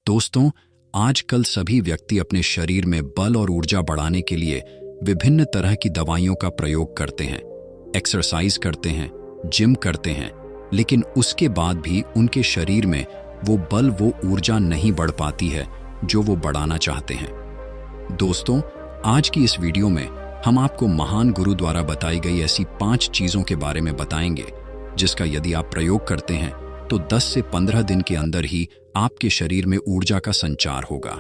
दोस्तों, आजकल सभी व्यक्ति अपने शरीर में बल और ऊर्जा बढ़ाने के लिए विभिन्न तरह की दवाइयों का प्रयोग करते हैं, एक्सरसाइज करते हैं, जिम करते हैं, लेकिन उसके बाद भी उनके शरीर में वो बल, वो ऊर्जा नहीं बढ़ पाती है जो वो बढ़ाना चाहते हैं। दोस्तों, आज की इस वीडियो में हम आपको महान गुरु द्वारा बताई गई ऐसी 5 चीजों के बारे में बताएंगे जिसका यदि आप प्रयोग करते हैं तो 10 से 15 दिन के अंदर ही आपके शरीर में ऊर्जा का संचार होगा।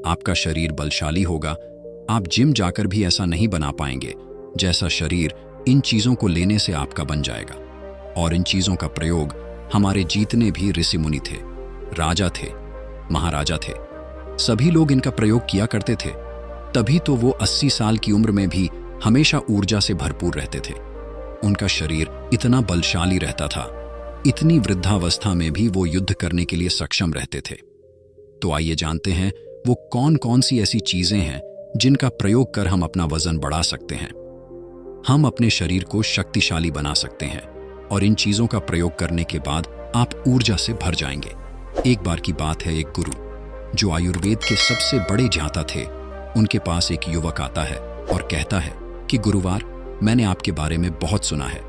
आपका शरीर बलशाली होगा। आप जिम जाकर भी ऐसा नहीं बना पाएंगे जैसा शरीर इन चीजों को लेने से आपका बन जाएगा। और इन चीजों का प्रयोग हमारे जितने भी ऋषि मुनि थे, राजा थे, महाराजा थे, सभी लोग इनका प्रयोग किया करते थे। तभी तो वो 80 साल की उम्र में भी हमेशा ऊर्जा से भरपूर रहते थे। उनका शरीर इतना बलशाली रहता था, इतनी वृद्धावस्था में भी वो युद्ध करने के लिए सक्षम रहते थे। तो आइए जानते हैं वो कौन कौन सी ऐसी चीजें हैं जिनका प्रयोग कर हम अपना वजन बढ़ा सकते हैं, हम अपने शरीर को शक्तिशाली बना सकते हैं। और इन चीजों का प्रयोग करने के बाद आप ऊर्जा से भर जाएंगे। एक बार की बात है, एक गुरु जो आयुर्वेद के सबसे बड़े ज्ञाता थे, उनके पास एक युवक आता है और कहता है कि गुरुवार, मैंने आपके बारे में बहुत सुना है,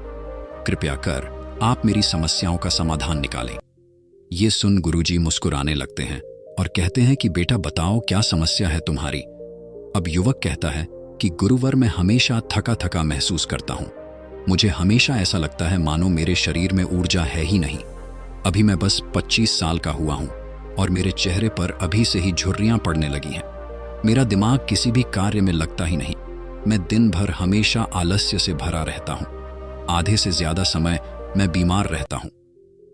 कृपया कर आप मेरी समस्याओं का समाधान निकालें। ये सुन गुरुजी मुस्कुराने लगते हैं और कहते हैं कि बेटा बताओ, क्या समस्या है तुम्हारी। अब युवक कहता है कि गुरुवर, मैं हमेशा थका थका महसूस करता हूं। मुझे हमेशा ऐसा लगता है मानो मेरे शरीर में ऊर्जा है ही नहीं। अभी मैं बस 25 साल का हुआ हूं और मेरे चेहरे पर अभी से ही झुर्रियां पड़ने लगी हैं। मेरा दिमाग किसी भी कार्य में लगता ही नहीं। मैं दिन भर हमेशा आलस्य से भरा रहता हूं। आधे से ज्यादा समय मैं बीमार रहता हूं।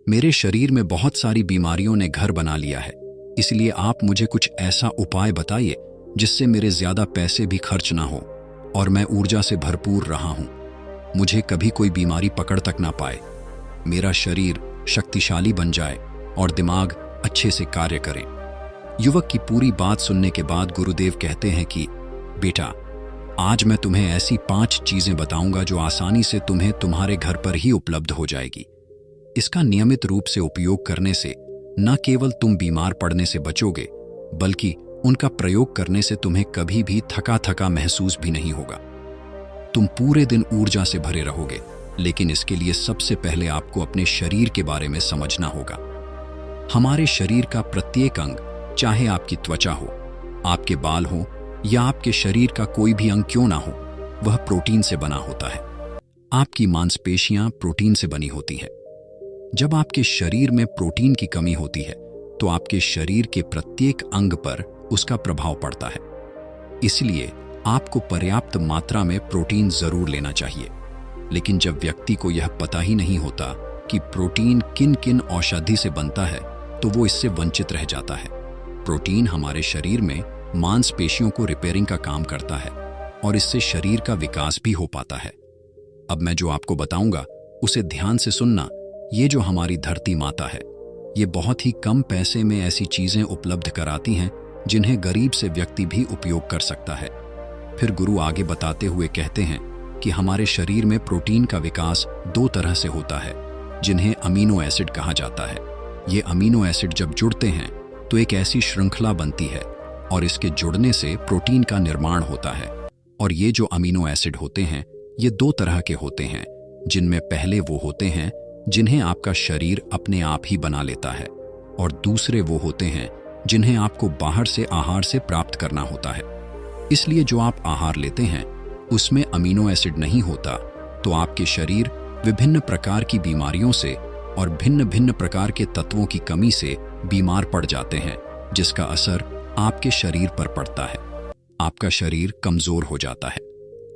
मेरे शरीर में बहुत सारी बीमारियों ने घर बना लिया है। इसलिए आप मुझे कुछ ऐसा उपाय बताइए जिससे मेरे ज्यादा पैसे भी खर्च ना हो और मैं ऊर्जा से भरपूर रहा हूं। मुझे कभी कोई बीमारी पकड़ तक ना पाए, मेरा शरीर शक्तिशाली बन जाए और दिमाग अच्छे से कार्य करे। युवक की पूरी बात सुनने के बाद गुरुदेव कहते हैं कि बेटा, आज मैं तुम्हें ऐसी 5 चीजें बताऊंगा जो आसानी से तुम्हें तुम्हारे घर पर ही उपलब्ध हो जाएगी। इसका नियमित रूप से उपयोग करने से न केवल तुम बीमार पड़ने से बचोगे, बल्कि उनका प्रयोग करने से तुम्हें कभी भी थका थका महसूस भी नहीं होगा। तुम पूरे दिन ऊर्जा से भरे रहोगे। लेकिन इसके लिए सबसे पहले आपको अपने शरीर के बारे में समझना होगा। हमारे शरीर का प्रत्येक अंग, चाहे आपकी त्वचा हो, आपके बाल हो या आपके शरीर का कोई भी अंग क्यों ना हो, वह प्रोटीन से बना होता है। आपकी मांसपेशियां प्रोटीन से बनी होती हैं। जब आपके शरीर में प्रोटीन की कमी होती है तो आपके शरीर के प्रत्येक अंग पर उसका प्रभाव पड़ता है। इसलिए आपको पर्याप्त मात्रा में प्रोटीन जरूर लेना चाहिए। लेकिन जब व्यक्ति को यह पता ही नहीं होता कि प्रोटीन किन किन औषधि से बनता है, तो वो इससे वंचित रह जाता है। प्रोटीन हमारे शरीर में मांसपेशियों को रिपेयरिंग का काम करता है और इससे शरीर का विकास भी हो पाता है। अब मैं जो आपको बताऊंगा उसे ध्यान से सुनना। ये जो हमारी धरती माता है, ये बहुत ही कम पैसे में ऐसी चीजें उपलब्ध कराती हैं जिन्हें गरीब से व्यक्ति भी उपयोग कर सकता है। फिर गुरु आगे बताते हुए कहते हैं कि हमारे शरीर में प्रोटीन का विकास 2 तरह से होता है, जिन्हें अमीनो एसिड कहा जाता है। ये अमीनो एसिड जब जुड़ते हैं तो एक ऐसी श्रृंखला बनती है और इसके जुड़ने से प्रोटीन का निर्माण होता है। और ये जो अमीनो एसिड होते हैं, ये 2 तरह के होते हैं, जिनमें पहले वो होते हैं जिन्हें आपका शरीर अपने आप ही बना लेता है, और दूसरे वो होते हैं जिन्हें आपको बाहर से आहार से प्राप्त करना होता है। इसलिए जो आप आहार लेते हैं उसमें अमीनो एसिड नहीं होता, तो आपके शरीर विभिन्न प्रकार की बीमारियों से और भिन्न भिन्न प्रकार के तत्वों की कमी से बीमार पड़ जाते हैं, जिसका असर आपके शरीर पर पड़ता है। आपका शरीर कमजोर हो जाता है,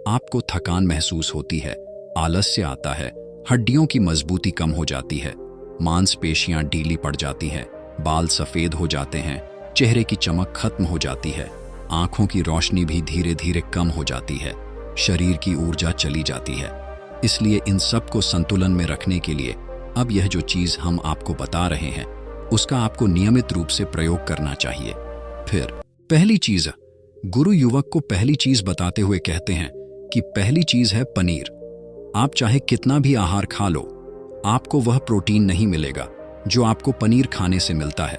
आपको थकान महसूस होती है, आलस्य आता है, हड्डियों की मजबूती कम हो जाती है, मांसपेशियां ढीली पड़ जाती हैं, बाल सफेद हो जाते हैं, चेहरे की चमक खत्म हो जाती है, आंखों की रोशनी भी धीरे धीरे कम हो जाती है, शरीर की ऊर्जा चली जाती है। इसलिए इन सब को संतुलन में रखने के लिए अब यह जो चीज हम आपको बता रहे हैं उसका आपको नियमित रूप से प्रयोग करना चाहिए। फिर पहली चीज, गुरु युवक को पहली चीज बताते हुए कहते हैं कि पहली चीज है पनीर। आप चाहे कितना भी आहार खा लो, आपको वह प्रोटीन नहीं मिलेगा जो आपको पनीर खाने से मिलता है।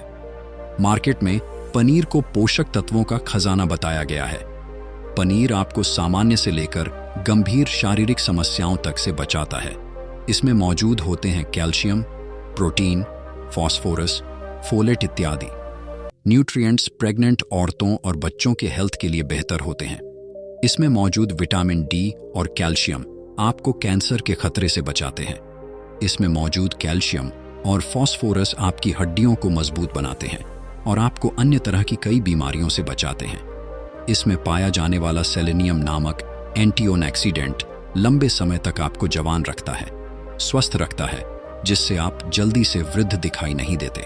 मार्केट में पनीर को पोषक तत्वों का खजाना बताया गया है। पनीर आपको सामान्य से लेकर गंभीर शारीरिक समस्याओं तक से बचाता है। इसमें मौजूद होते हैं कैल्शियम, प्रोटीन, फास्फोरस, फोलेट इत्यादि न्यूट्रिएंट्स प्रेग्नेंट औरतों और बच्चों के हेल्थ के लिए बेहतर होते हैं। इसमें मौजूद विटामिन डी और कैल्शियम आपको कैंसर के खतरे से बचाते हैं। इसमें मौजूद कैल्शियम और फास्फोरस आपकी हड्डियों को मजबूत बनाते हैं और आपको अन्य तरह की कई बीमारियों से बचाते हैं। इसमें पाया जाने वाला सेलेनियम नामक एंटीऑक्सीडेंट लंबे समय तक आपको जवान रखता है, स्वस्थ रखता है, जिससे आप जल्दी से वृद्ध दिखाई नहीं देते।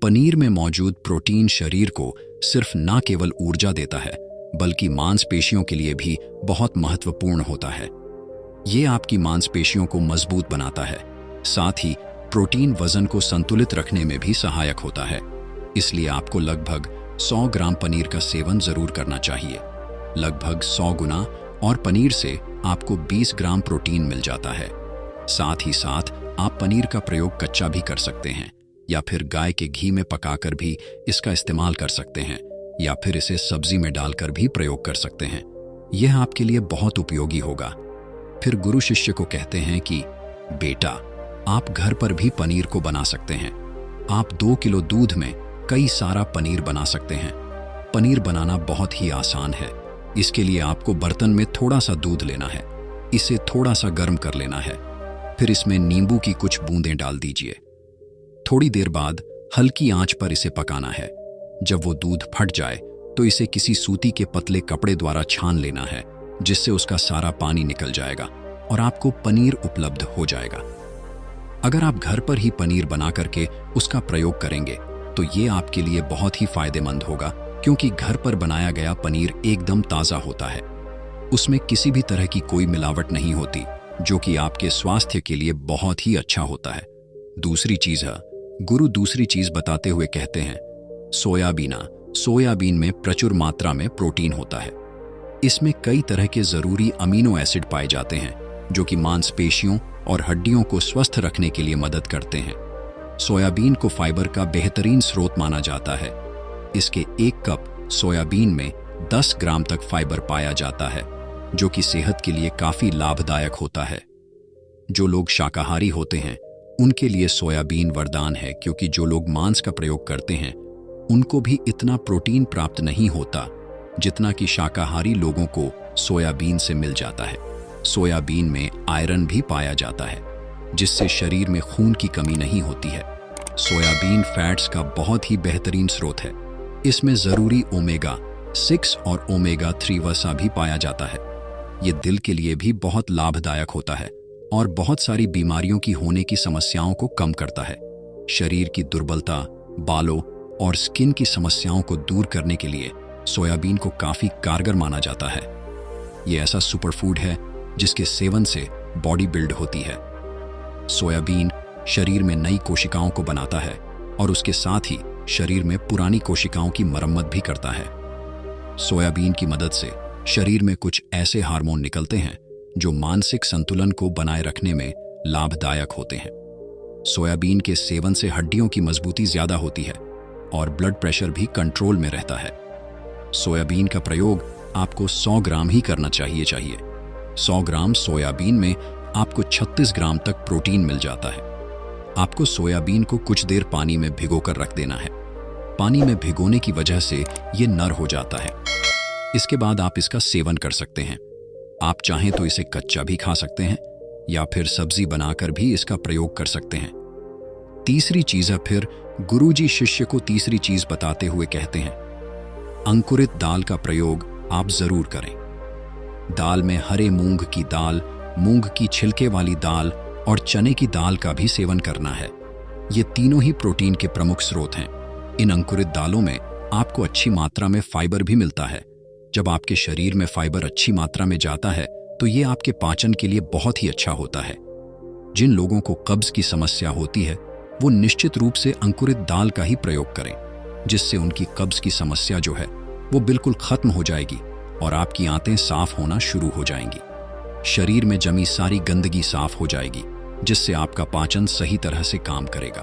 पनीर में मौजूद प्रोटीन शरीर को सिर्फ न केवल ऊर्जा देता है, बल्कि मांसपेशियों के लिए भी बहुत महत्वपूर्ण होता है। ये आपकी मांसपेशियों को मजबूत बनाता है। साथ ही प्रोटीन वजन को संतुलित रखने में भी सहायक होता है। इसलिए आपको लगभग 100 ग्राम पनीर का सेवन जरूर करना चाहिए। लगभग 100 गुना और पनीर से आपको 20 ग्राम प्रोटीन मिल जाता है। साथ ही साथ आप पनीर का प्रयोग कच्चा भी कर सकते हैं या फिर गाय के घी में पकाकर भी इसका इस्तेमाल कर सकते हैं या फिर इसे सब्जी में डालकर भी प्रयोग कर सकते हैं। यह आपके लिए बहुत उपयोगी होगा। फिर गुरु शिष्य को कहते हैं कि बेटा, आप घर पर भी पनीर को बना सकते हैं। आप 2 किलो दूध में कई सारा पनीर बना सकते हैं। पनीर बनाना बहुत ही आसान है। इसके लिए आपको बर्तन में थोड़ा सा दूध लेना है, इसे थोड़ा सा गर्म कर लेना है, फिर इसमें नींबू की कुछ बूंदें डाल दीजिए। थोड़ी देर बाद हल्की आंच पर इसे पकाना है। जब वो दूध फट जाए तो इसे किसी सूती के पतले कपड़े द्वारा छान लेना है, जिससे उसका सारा पानी निकल जाएगा और आपको पनीर उपलब्ध हो जाएगा। अगर आप घर पर ही पनीर बना करके उसका प्रयोग करेंगे तो ये आपके लिए बहुत ही फायदेमंद होगा, क्योंकि घर पर बनाया गया पनीर एकदम ताज़ा होता है। उसमें किसी भी तरह की कोई मिलावट नहीं होती, जो कि आपके स्वास्थ्य के लिए बहुत ही अच्छा होता है। दूसरी चीज़ है, गुरु दूसरी चीज़ बताते हुए कहते हैं सोयाबीन में प्रचुर मात्रा में प्रोटीन होता है। इसमें कई तरह के ज़रूरी अमीनो एसिड पाए जाते हैं, जो कि मांसपेशियों और हड्डियों को स्वस्थ रखने के लिए मदद करते हैं। सोयाबीन को फाइबर का बेहतरीन स्रोत माना जाता है। इसके 1 कप सोयाबीन में 10 ग्राम तक फाइबर पाया जाता है, जो कि सेहत के लिए काफ़ी लाभदायक होता है। जो लोग शाकाहारी होते हैं उनके लिए सोयाबीन वरदान है, क्योंकि जो लोग मांस का प्रयोग करते हैं उनको भी इतना प्रोटीन प्राप्त नहीं होता जितना कि शाकाहारी लोगों को सोयाबीन से मिल जाता है। सोयाबीन में आयरन भी पाया जाता है, जिससे शरीर में खून की कमी नहीं होती है। सोयाबीन फैट्स का बहुत ही बेहतरीन स्रोत है। इसमें ज़रूरी ओमेगा 6 और ओमेगा 3 वसा भी पाया जाता है। ये दिल के लिए भी बहुत लाभदायक होता है और बहुत सारी बीमारियों की होने की समस्याओं को कम करता है। शरीर की दुर्बलता, बालों और स्किन की समस्याओं को दूर करने के लिए सोयाबीन को काफ़ी कारगर माना जाता है। ये ऐसा सुपरफूड है जिसके सेवन से बॉडी बिल्ड होती है। सोयाबीन शरीर में नई कोशिकाओं को बनाता है और उसके साथ ही शरीर में पुरानी कोशिकाओं की मरम्मत भी करता है। सोयाबीन की मदद से शरीर में कुछ ऐसे हार्मोन निकलते हैं जो मानसिक संतुलन को बनाए रखने में लाभदायक होते हैं। सोयाबीन के सेवन से हड्डियों की मजबूती ज्यादा होती है और ब्लड प्रेशर भी कंट्रोल में रहता है। सोयाबीन का प्रयोग आपको 100 ग्राम ही करना चाहिए। 100 ग्राम सोयाबीन में आपको 36 ग्राम तक प्रोटीन मिल जाता है। आपको सोयाबीन को कुछ देर पानी में भिगोकर रख देना है। पानी में भिगोने की वजह से ये नर हो जाता है। इसके बाद आप इसका सेवन कर सकते हैं। आप चाहें तो इसे कच्चा भी खा सकते हैं या फिर सब्जी बनाकर भी इसका प्रयोग कर सकते हैं। तीसरी चीज है, फिर गुरुजी शिष्य को तीसरी चीज बताते हुए कहते हैं, अंकुरित दाल का प्रयोग आप जरूर करें। दाल में हरे मूंग की दाल, मूंग की छिलके वाली दाल और चने की दाल का भी सेवन करना है। ये तीनों ही प्रोटीन के प्रमुख स्रोत हैं। इन अंकुरित दालों में आपको अच्छी मात्रा में फाइबर भी मिलता है। जब आपके शरीर में फाइबर अच्छी मात्रा में जाता है तो ये आपके पाचन के लिए बहुत ही अच्छा होता है। जिन लोगों को कब्ज की समस्या होती है वो निश्चित रूप से अंकुरित दाल का ही प्रयोग करें, जिससे उनकी कब्ज की समस्या जो है वो बिल्कुल खत्म हो जाएगी और आपकी आंतें साफ होना शुरू हो जाएंगी। शरीर में जमी सारी गंदगी साफ हो जाएगी, जिससे आपका पाचन सही तरह से काम करेगा।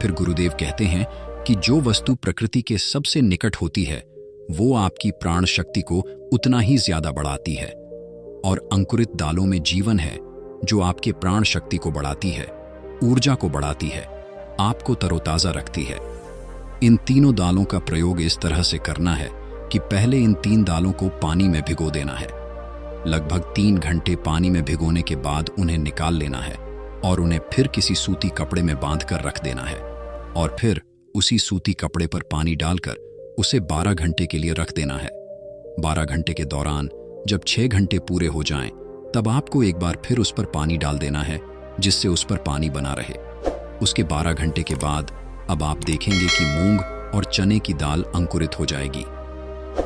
फिर गुरुदेव कहते हैं कि जो वस्तु प्रकृति के सबसे निकट होती है वो आपकी प्राण शक्ति को उतना ही ज्यादा बढ़ाती है, और अंकुरित दालों में जीवन है जो आपके प्राण शक्ति को बढ़ाती है, ऊर्जा को बढ़ाती है, आपको तरोताजा रखती है। इन तीनों दालों का प्रयोग इस तरह से करना है कि पहले इन 3 दालों को पानी में भिगो देना है। लगभग 3 घंटे पानी में भिगोने के बाद उन्हें निकाल लेना है और उन्हें फिर किसी सूती कपड़े में बांधकर रख देना है, और फिर उसी सूती कपड़े पर पानी डालकर उसे 12 घंटे के लिए रख देना है। 12 घंटे के दौरान जब 6 घंटे पूरे हो जाएं, तब आपको एक बार फिर उस पर पानी डाल देना है जिससे उस पर पानी बना रहे। उसके 12 घंटे के बाद अब आप देखेंगे कि मूंग और चने की दाल अंकुरित हो जाएगी।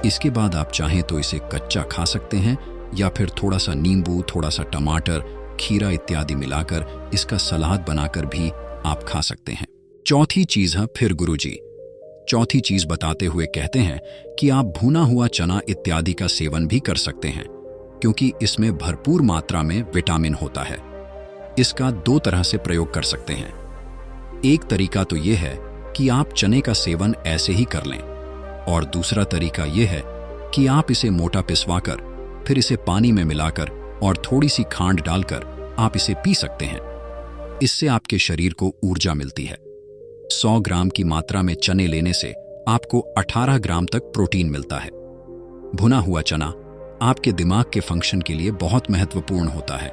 इसके बाद आप चाहें तो इसे कच्चा खा सकते हैं या फिर थोड़ा सा नींबू, थोड़ा सा टमाटर, खीरा इत्यादि मिलाकर इसका सलाद बनाकर भी आप खा सकते हैं। चौथी चीज है फिर गुरुजी चौथी चीज बताते हुए कहते हैं कि आप भुना हुआ चना इत्यादि का सेवन भी कर सकते हैं, क्योंकि इसमें भरपूर मात्रा में विटामिन होता है। इसका 2 तरह से प्रयोग कर सकते हैं। एक तरीका तो यह है कि आप चने का सेवन ऐसे ही कर लें, और दूसरा तरीका यह है कि आप इसे मोटा पिसवाकर फिर इसे पानी में मिलाकर और थोड़ी सी खांड डालकर आप इसे पी सकते हैं। इससे आपके शरीर को ऊर्जा मिलती है। 100 ग्राम की मात्रा में चने लेने से आपको 18 ग्राम तक प्रोटीन मिलता है। भुना हुआ चना आपके दिमाग के फंक्शन के लिए बहुत महत्वपूर्ण होता है।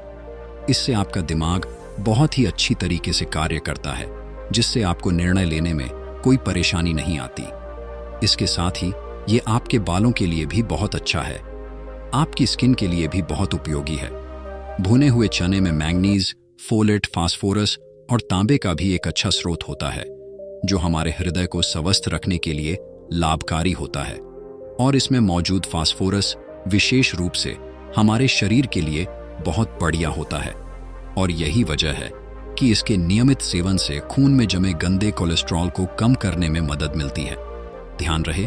इससे आपका दिमाग बहुत ही अच्छी तरीके से कार्य करता है, जिससे आपको निर्णय लेने में कोई परेशानी नहीं आती। इसके साथ ही ये आपके बालों के लिए भी बहुत अच्छा है, आपकी स्किन के लिए भी बहुत उपयोगी है। भुने हुए चने में मैंगनीज, फोलेट, फास्फोरस और तांबे का भी एक अच्छा स्रोत होता है, जो हमारे हृदय को स्वस्थ रखने के लिए लाभकारी होता है। और इसमें मौजूद फास्फोरस विशेष रूप से हमारे शरीर के लिए बहुत बढ़िया होता है, और यही वजह है कि इसके नियमित सेवन से खून में जमे गंदे कोलेस्ट्रॉल को कम करने में मदद मिलती है। ध्यान रहे,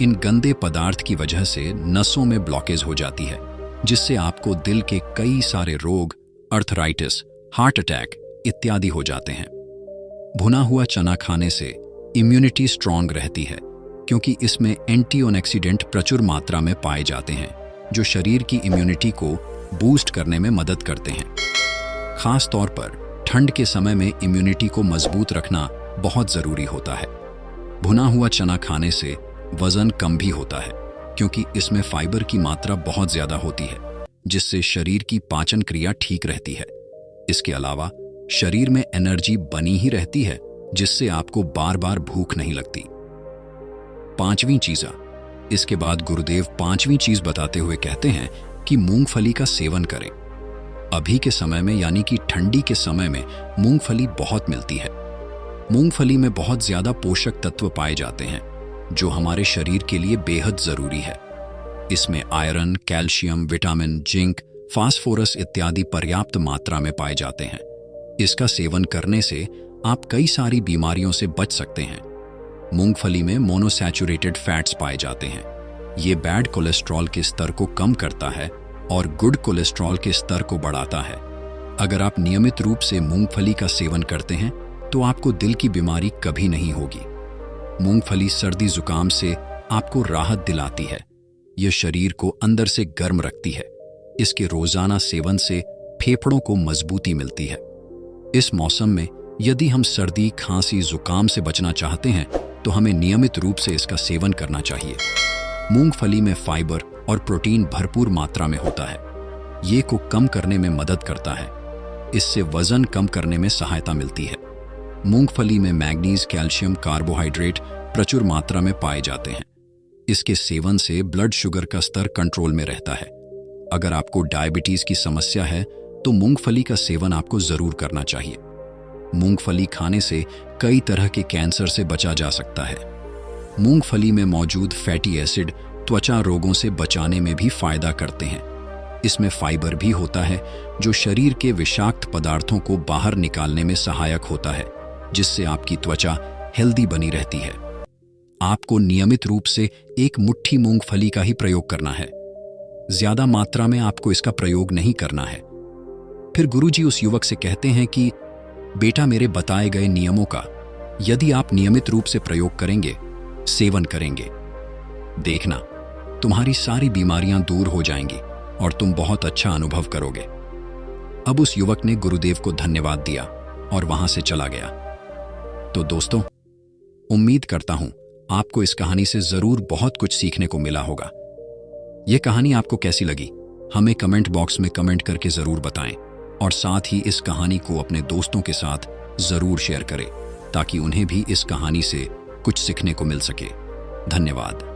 इन गंदे पदार्थ की वजह से नसों में ब्लॉकेज हो जाती है, जिससे आपको दिल के कई सारे रोग, अर्थराइटिस, हार्ट अटैक इत्यादि हो जाते हैं। भुना हुआ चना खाने से इम्यूनिटी स्ट्रांग रहती है, क्योंकि इसमें एंटीऑक्सीडेंट प्रचुर मात्रा में पाए जाते हैं, जो शरीर की इम्यूनिटी को बूस्ट करने में मदद करते हैं। खास तौर पर ठंड के समय में इम्यूनिटी को मजबूत रखना बहुत जरूरी होता है। भुना हुआ चना खाने से वजन कम भी होता है, क्योंकि इसमें फाइबर की मात्रा बहुत ज्यादा होती है, जिससे शरीर की पाचन क्रिया ठीक रहती है। इसके अलावा शरीर में एनर्जी बनी ही रहती है, जिससे आपको बार बार भूख नहीं लगती। 5वीं चीज, इसके बाद गुरुदेव 5वीं चीज बताते हुए कहते हैं कि मूंगफली का सेवन करें। अभी के समय में यानी कि ठंडी के समय में मूंगफली बहुत मिलती है। मूंगफली में बहुत ज्यादा पोषक तत्व पाए जाते हैं, जो हमारे शरीर के लिए बेहद जरूरी है। इसमें iron, calcium, vitamin, zinc, phosphorus इत्यादि पर्याप्त मात्रा में पाए जाते हैं। इसका सेवन करने से आप कई सारी बीमारियों से बच सकते हैं। मूंगफली में मोनोसैचुरेटेड फैट्स पाए जाते हैं। ये बैड कोलेस्ट्रॉल के स्तर को कम करता है और गुड कोलेस्ट्रॉल के स्तर को बढ़ाता है। अगर आप नियमित रूप से मूंगफली का सेवन करते हैं तो आपको दिल की बीमारी कभी नहीं होगी। मूंगफली सर्दी जुकाम से आपको राहत दिलाती है। यह शरीर को अंदर से गर्म रखती है। इसके रोजाना सेवन से फेफड़ों को मजबूती मिलती है। इस मौसम में यदि हम सर्दी, खांसी, जुकाम से बचना चाहते हैं तो हमें नियमित रूप से इसका सेवन करना चाहिए। मूंगफली में फाइबर और प्रोटीन भरपूर मात्रा में होता है। ये को कम करने में मदद करता है। इससे वजन कम करने में सहायता मिलती है। मूंगफली में मैग्नीज, कैल्शियम, कार्बोहाइड्रेट प्रचुर मात्रा में पाए जाते हैं। इसके सेवन से ब्लड शुगर का स्तर कंट्रोल में रहता है। अगर आपको डायबिटीज की समस्या है तो मूंगफली का सेवन आपको जरूर करना चाहिए। मूंगफली खाने से कई तरह के कैंसर से बचा जा सकता है। मूंगफली में मौजूद फैटी एसिड त्वचा रोगों से बचाने में भी फायदा करते हैं। इसमें फाइबर भी होता है, जो शरीर के विषाक्त पदार्थों को बाहर निकालने में सहायक होता है, जिससे आपकी त्वचा हेल्दी बनी रहती है। आपको नियमित रूप से 1 मुट्ठी मूंगफली का ही प्रयोग करना है। ज्यादा मात्रा में आपको इसका प्रयोग नहीं करना है। फिर गुरुजी उस युवक से कहते हैं कि बेटा, मेरे बताए गए नियमों का यदि आप नियमित रूप से प्रयोग करेंगे, सेवन करेंगे, देखना तुम्हारी सारी बीमारियां दूर हो जाएंगी और तुम बहुत अच्छा अनुभव करोगे। अब उस युवक ने गुरुदेव को धन्यवाद दिया और वहां से चला गया। तो दोस्तों, उम्मीद करता हूं आपको इस कहानी से जरूर बहुत कुछ सीखने को मिला होगा। यह कहानी आपको कैसी लगी हमें कमेंट बॉक्स में कमेंट करके जरूर बताएं और साथ ही इस कहानी को अपने दोस्तों के साथ जरूर शेयर करें ताकि उन्हें भी इस कहानी से कुछ सीखने को मिल सके। धन्यवाद।